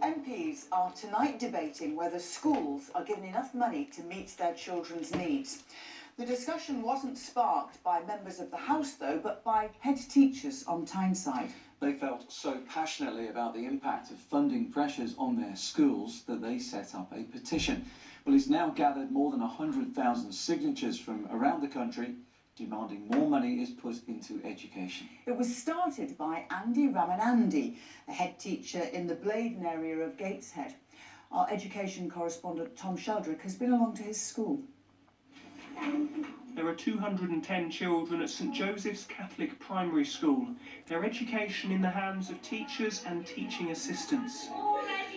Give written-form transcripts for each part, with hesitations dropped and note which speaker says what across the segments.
Speaker 1: MPs are tonight debating whether schools are given enough money to meet their children's needs. The discussion wasn't sparked by members of the House, though, but by head teachers on Tyneside.
Speaker 2: They felt so passionately about the impact of funding pressures on their schools that they set up a petition. Well, it's now gathered more than 100,000 signatures from around the country demanding more money is put into education.
Speaker 1: It was started by Andy Ramanandi, a head teacher in the Bladen area of Gateshead. Our education correspondent Tom Sheldrick has been along to his school.
Speaker 3: There are 210 children at St Joseph's Catholic Primary School. Their education in the hands of teachers and teaching assistants.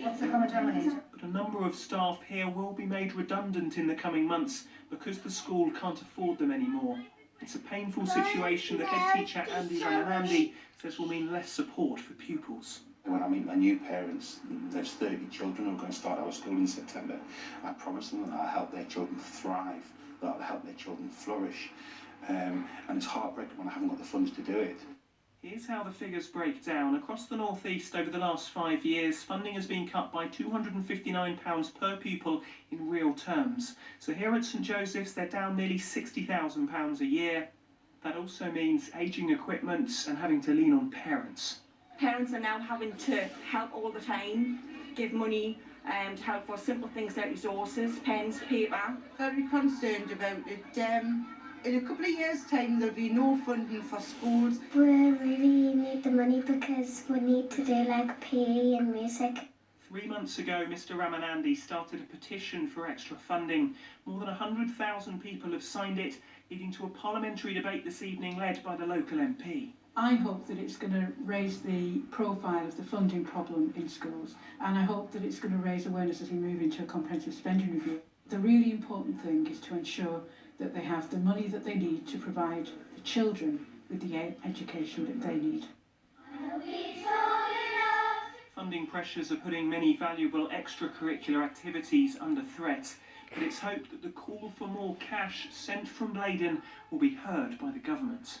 Speaker 1: What's the comment on it?
Speaker 3: But a number of staff here will be made redundant in the coming months because the school can't afford them anymore. It's a painful situation that head teacher Andy Ramanandi says will mean less support for pupils.
Speaker 4: When I meet my new parents, there's 30 children who are going to start our school in September. I promise them that I'll help their children thrive, that I'll help their children flourish. And it's heartbreaking when I haven't got the funds to do it.
Speaker 3: Here's how the figures break down. Across the North East over the last 5 years, funding has been cut by £259 per pupil in real terms. So here at St Joseph's, they're down nearly £60,000 a year. That also means ageing equipment and having to lean on parents.
Speaker 5: Parents are now having to help all the time, give money to help for simple things like resources, pens, paper.
Speaker 6: Very concerned about it. In a couple of years' time, there'll be no funding for schools.
Speaker 7: We really need the money because we need to do like PE and music.
Speaker 3: 3 months ago, Mr Ramanandi started a petition for extra funding. More than 100,000 people have signed it, leading to a parliamentary debate this evening led by the local MP.
Speaker 8: I hope that it's going to raise the profile of the funding problem in schools, and I hope that it's going to raise awareness as we move into a comprehensive spending review. The really important thing is to ensure that they have the money that they need to provide the children with the education that they need.
Speaker 3: Funding pressures are putting many valuable extracurricular activities under threat, but it's hoped that the call for more cash sent from Bladen will be heard by the government.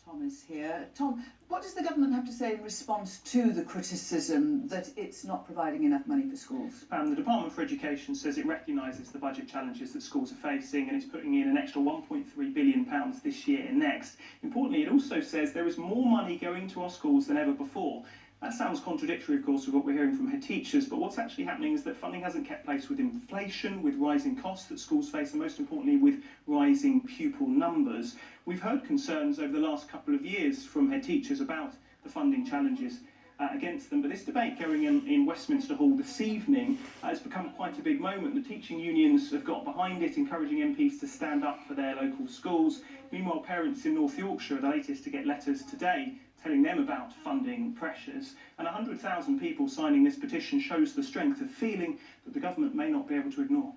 Speaker 1: Tom is here. Tom, what does the government have to say in response to the criticism that it's not providing enough money for schools?
Speaker 3: The Department for Education says it recognises the budget challenges that schools are facing and is putting in an extra £1.3 billion this year and next. Importantly, it also says there is more money going to our schools than ever before. That sounds contradictory, of course, with what we're hearing from head teachers, but what's actually happening is that funding hasn't kept pace with inflation, with rising costs that schools face, and most importantly, with rising pupil numbers. We've heard concerns over the last couple of years from head teachers about the funding challenges against them, but this debate going in Westminster Hall this evening has become quite a big moment. The teaching unions have got behind it, encouraging MPs to stand up for their local schools. Meanwhile, parents in North Yorkshire are the latest to get letters today telling them about funding pressures, and 100,000 people signing this petition shows the strength of feeling that the government may not be able to ignore.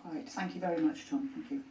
Speaker 1: Right, thank you very much, Tom. Thank you.